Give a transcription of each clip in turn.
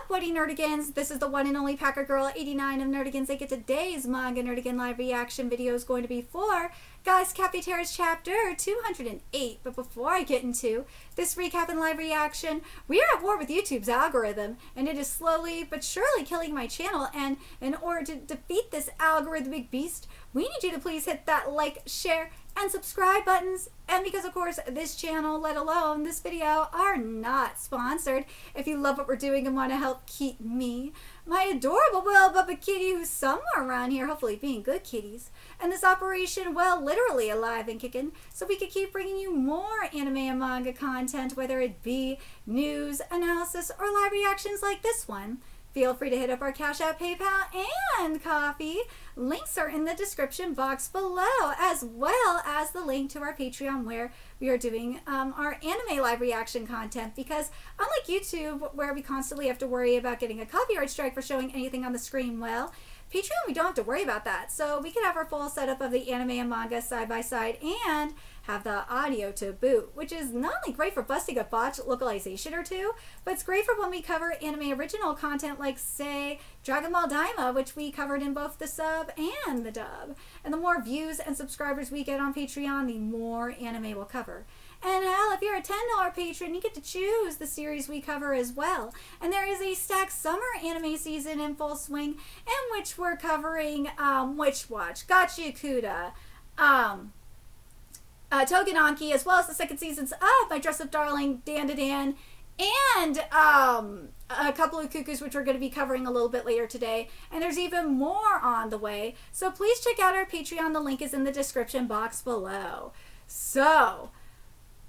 up, Woody Nerdigans? This is the one and only Packer Girl 89 of Nerdigans. I get today's Manga Nerdigan live reaction video is going to be for Guys Café Terrace chapter 208. But before I get into this recap and live reaction, we are at war with YouTube's algorithm, and it is slowly but surely killing my channel. And in order to defeat this algorithmic beast, we need you to please hit that like, share, and subscribe buttons. And because of course this channel, let alone this video, are not sponsored, if you love what we're doing and want to help keep me, my adorable little Bubba kitty who's somewhere around here, hopefully being good kitties, and this operation, well, literally alive and kicking, so we could keep bringing you more anime and manga content, whether it be news, analysis, or live reactions like this one. Feel free to hit up our Cash App, PayPal, and Coffee. Links are in the description box below, as well as the link to our Patreon where we are doing our anime live reaction content. Because unlike YouTube, where we constantly have to worry about getting a copyright strike for showing anything on the screen, well, Patreon, we don't have to worry about that. So we can have our full setup of the anime and manga side by side and have the audio to boot, which is not only great for busting a botch localization or two, but it's great for when we cover anime original content like, say, Dragon Ball Daima, which we covered in both the sub and the dub. And the more views and subscribers we get on Patreon, the more anime we'll cover. And hell, if you're a $10 patron, you get to choose the series we cover as well. And there is a stacked summer anime season in full swing, in which we're covering Witch Watch, Gachiakuda, Togenanki, as well as the second seasons of My Dress Up Darling, Dan to Dan, and a couple of cuckoos, which we're going to be covering a little bit later today. And there's even more on the way. So please check out our Patreon. The link is in the description box below. So,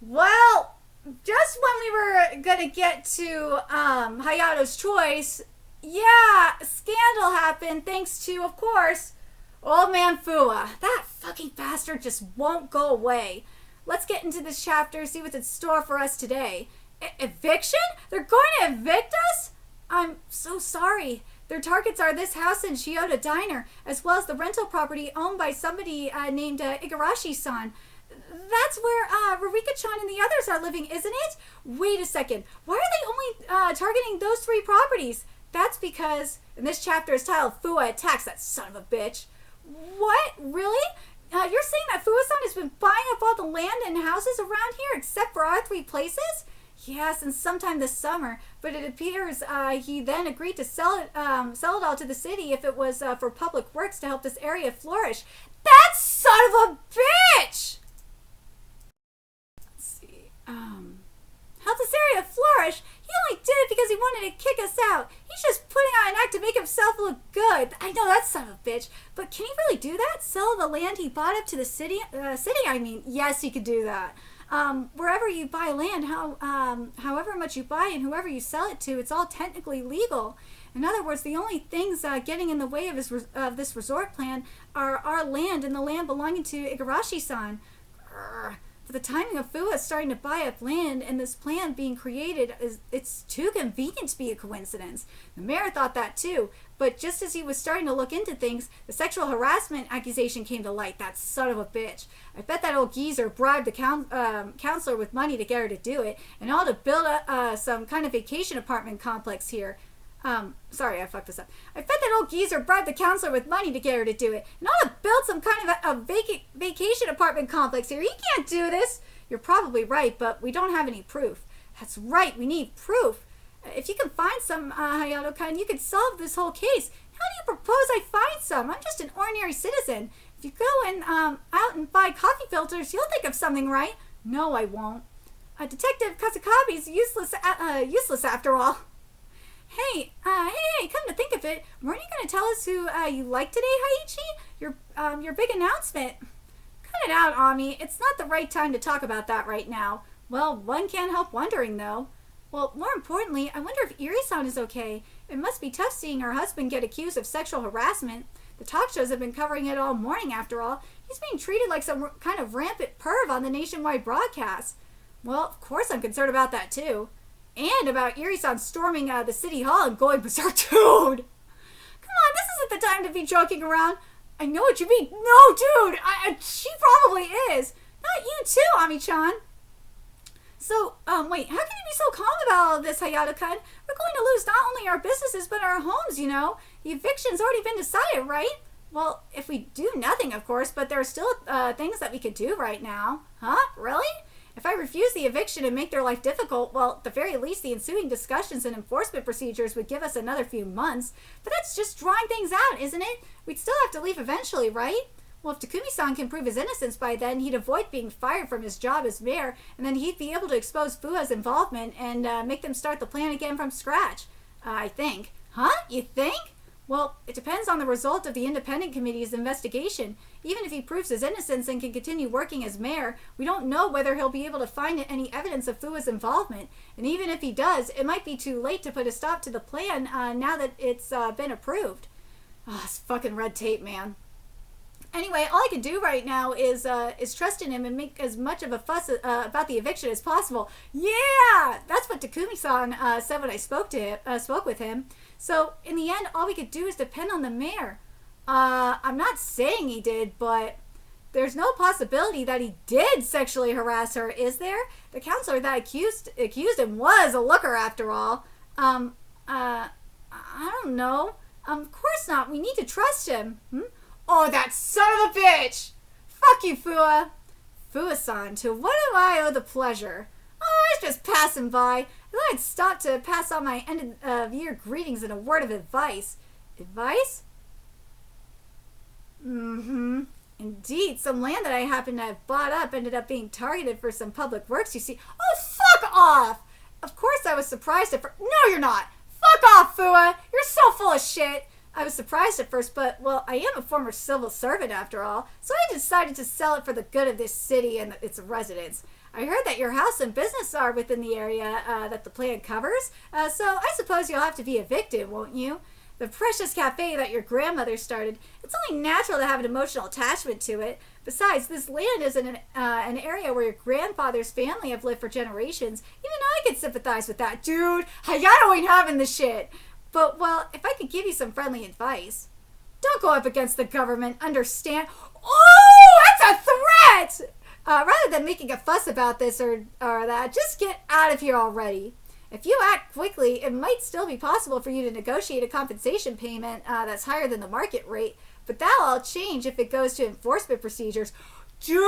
well, just when we were going to get to Hayato's choice, yeah, scandal happened thanks to, of course, Old Man Fua. That fucking bastard just won't go away. Let's get into this chapter, see what's in store for us today. Eviction? They're going to evict us? I'm so sorry. Their targets are this house in Shiota Diner, as well as the rental property owned by somebody named Igarashi-san. That's where Rurika-chan and the others are living, isn't it? Wait a second. Why are they only targeting those three properties? That's because, and this chapter is titled Fua Attacks That Son of a Bitch. What? Really? You're saying that Fua-san has been buying up all the land and houses around here except for our three places? Yeah, since sometime this summer, but it appears he then agreed to sell it all to the city if it was for public works to help this area flourish. That son of a bitch! Let's see. Help this area flourish? He only did it because he wanted to kick us out. He's just putting on an act to make himself look good. I know that son of a bitch, but can he really do that? Sell the land he bought up to the city? I mean, yes, he could do that. Wherever you buy land, however much you buy and whoever you sell it to, it's all technically legal. In other words, the only things getting in the way of this resort plan are our land and the land belonging to Igarashi-san. For the timing of Fua starting to buy up land and this plan being created, it's too convenient to be a coincidence. The mayor thought that too, but just as he was starting to look into things, the sexual harassment accusation came to light. That son of a bitch. I bet that old geezer bribed the counselor with money to get her to do it, and all to build some kind of vacation apartment complex here. Sorry, I fucked this up. I bet that old geezer bribed the counselor with money to get her to do it, and ought to build some kind of a vacation apartment complex here. He can't do this. You're probably right, but we don't have any proof. That's right, we need proof. If you can find some, Hayato-kan, you could solve this whole case. How do you propose I find some? I'm just an ordinary citizen. If you go and out and buy coffee filters, you'll think of something, right? No, I won't. Detective Kasakabe's useless after all. Hey, come to think of it, weren't you going to tell us who you like today, Haiichi? Your big announcement. Cut it out, Ami. It's not the right time to talk about that right now. Well, one can't help wondering, though. Well, more importantly, I wonder if Iri-san is okay. It must be tough seeing her husband get accused of sexual harassment. The talk shows have been covering it all morning, after all. He's being treated like some kind of rampant perv on the nationwide broadcast. Well, of course I'm concerned about that, too. And about Iri-san storming the city hall and going berserk. Dude! Come on, this isn't the time to be joking around. I know what you mean. No, dude! She probably is. Not you too, Ami-chan. Wait, how can you be so calm about all this, Hayato-kun? We're going to lose not only our businesses, but our homes, you know. The eviction's already been decided, right? Well, if we do nothing, of course, but there are still things that we could do right now. Huh? Really? If I refuse the eviction and make their life difficult, well, at the very least, the ensuing discussions and enforcement procedures would give us another few months. But that's just drawing things out, isn't it? We'd still have to leave eventually, right? Well, if Takumi-san can prove his innocence by then, he'd avoid being fired from his job as mayor, and then he'd be able to expose Fua's involvement and make them start the plan again from scratch. I think. Huh? You think? Well, it depends on the result of the independent committee's investigation. Even if he proves his innocence and can continue working as mayor, we don't know whether he'll be able to find any evidence of Fua's involvement. And even if he does, it might be too late to put a stop to the plan now that it's been approved. Oh, it's fucking red tape, man. Anyway, all I can do right now is trust in him and make as much of a fuss about the eviction as possible. Yeah! That's what Takumi-san said when I spoke with him. So, in the end, all we could do is depend on the mayor. I'm not saying he did, but there's no possibility that he did sexually harass her, is there? The counselor that accused him was a looker, after all. I don't know. Of course not. We need to trust him. Oh, that son of a bitch! Fuck you, Fua. Fua-san, to what do I owe the pleasure? Oh, I was just passing by. I thought I'd stop to pass on my end of year greetings and a word of advice. Advice? Indeed, some land that I happened to have bought up ended up being targeted for some public works, you see. Oh, fuck off! Of course I was surprised at first. No, you're not! Fuck off, Fua! You're so full of shit! I was surprised at first, but, well, I am a former civil servant after all, so I decided to sell it for the good of this city and its residents. I heard that your house and business are within the area that the plan covers, so I suppose you'll have to be evicted, won't you? The precious cafe that your grandmother started, it's only natural to have an emotional attachment to it. Besides, this land is in an area where your grandfather's family have lived for generations. Even I could sympathize with that. Dude, Hayato ain't having this shit. But, well, if I could give you some friendly advice, don't go up against the government, understand? Oh, that's a threat! Rather than making a fuss about this or that, just get out of here already. If you act quickly, it might still be possible for you to negotiate a compensation payment that's higher than the market rate, but that'll all change if it goes to enforcement procedures. Dude,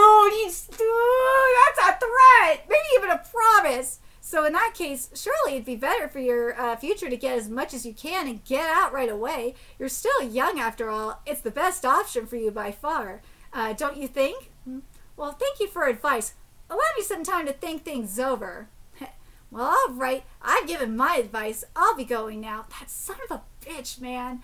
that's a threat! Maybe even a promise! So in that case, surely it'd be better for your future to get as much as you can and get out right away. You're still young after all. It's the best option for you by far. Don't you think? Well, thank you for advice. Allow me some time to think things over. Well, all right. I've given my advice. I'll be going now. That son of a bitch, man.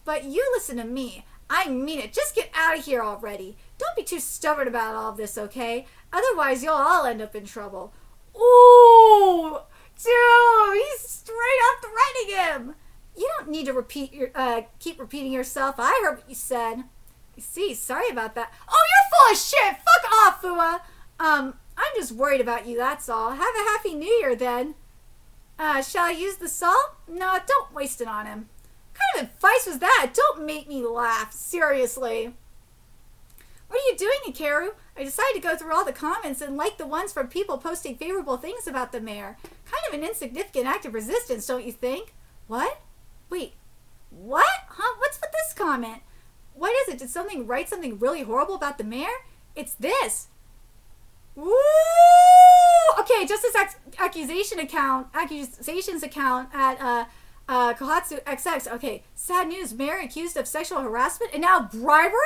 But you listen to me. I mean it. Just get out of here already. Don't be too stubborn about all of this, okay? Otherwise, you'll all end up in trouble. Ooh, dude, he's straight up threatening him. You don't need to keep repeating yourself. I heard what you said. I see. Sorry about that. Oh, you're full of shit. Fuck off, Fua. I'm just worried about you. That's all. Have a happy New Year then. Shall I use the salt? No, don't waste it on him. What kind of advice was that? Don't make me laugh. Seriously. What are you doing, Hikaru? I decided to go through all the comments and like the ones from people posting favorable things about the mayor. Kind of an insignificant act of resistance, don't you think? What? Wait. What? Huh? What's with this comment? What is it? Did something write something really horrible about the mayor? It's this. Woo! Okay, Justice Accusations account at Kohatsu XX. Okay, sad news. Mayor accused of sexual harassment and now bribery?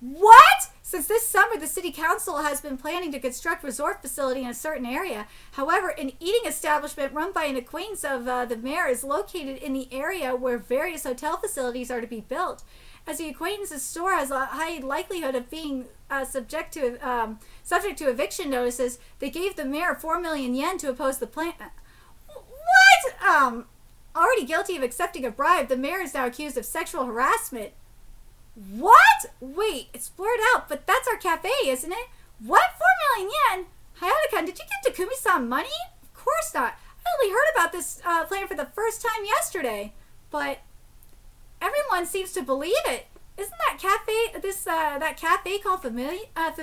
What? Since this summer, the city council has been planning to construct a resort facility in a certain area. However, an eating establishment run by an acquaintance of the mayor is located in the area where various hotel facilities are to be built. As the acquaintance's store has a high likelihood of being subject to eviction notices, they gave the mayor 4 million yen to oppose the plan. What? Already guilty of accepting a bribe, the mayor is now accused of sexual harassment. What? Wait, it's blurred out, but that's our cafe, isn't it? What? 4 million yen? Hayato-kun, did you give Takumi-san money? Of course not. I only heard about this plan for the first time yesterday. But everyone seems to believe it. Isn't that cafe called Familia? I've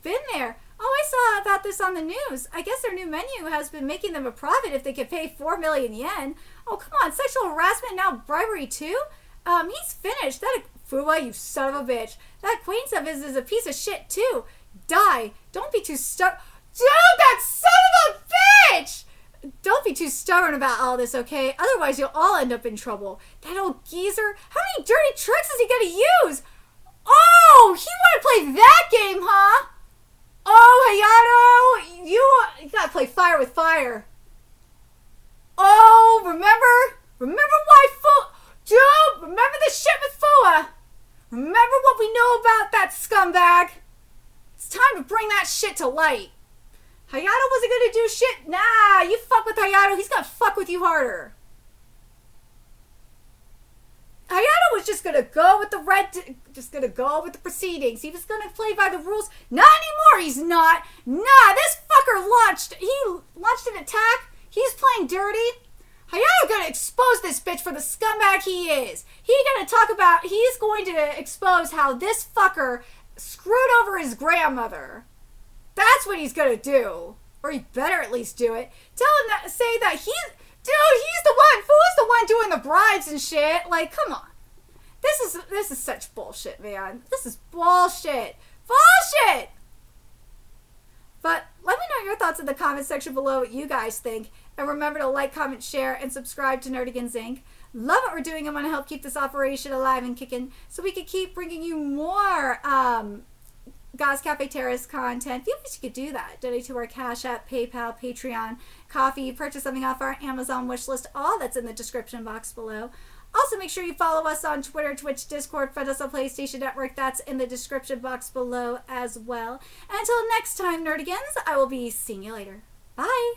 been there. Oh, I saw about this on the news. I guess their new menu has been making them a profit if they could pay 4 million yen. Oh, come on, sexual harassment, now bribery too? He's finished. That Fua, you son of a bitch. That acquaintance of his is a piece of shit too. Die. Don't be too stubborn. Dude, that son of a bitch! Don't be too stubborn about all this, okay? Otherwise, you'll all end up in trouble. That old geezer. How many dirty tricks is he gonna use? Oh, he wanna play that game, huh? Oh, Hayato, you gotta play fire with fire. Oh, remember why dude, remember the shit with Fua. Remember what we know about that scumbag. It's time to bring that shit to light. Hayato wasn't gonna do shit. Nah, you fuck with Hayato, he's gonna fuck with you harder. Hayato was just gonna go with the proceedings. He was gonna play by the rules. Not anymore, he's not. Nah, this fucker launched an attack. He's playing dirty. Hayato gonna expose this bitch for the scumbag he is. He's going to expose how this fucker screwed over his grandmother. That's what he's gonna do. Or he better at least do it. Say that he's the one. Fua's the one doing the bribes and shit. Like, come on. This is such bullshit, man. This is bullshit. Bullshit! But let me know your thoughts in the comment section below what you guys think. And remember to like, comment, share, and subscribe to Nerdigans Inc. Love what we're doing and want to help keep this operation alive and kicking so we can keep bringing you more God's Café Terrace content. Feel free you could do that. Donate to our Cash App, PayPal, Patreon, Coffee, purchase something off our Amazon wish list. All that's in the description box below. Also, make sure you follow us on Twitter, Twitch, Discord, friend us on PlayStation Network. That's in the description box below as well. And until next time, Nerdigans, I will be seeing you later. Bye!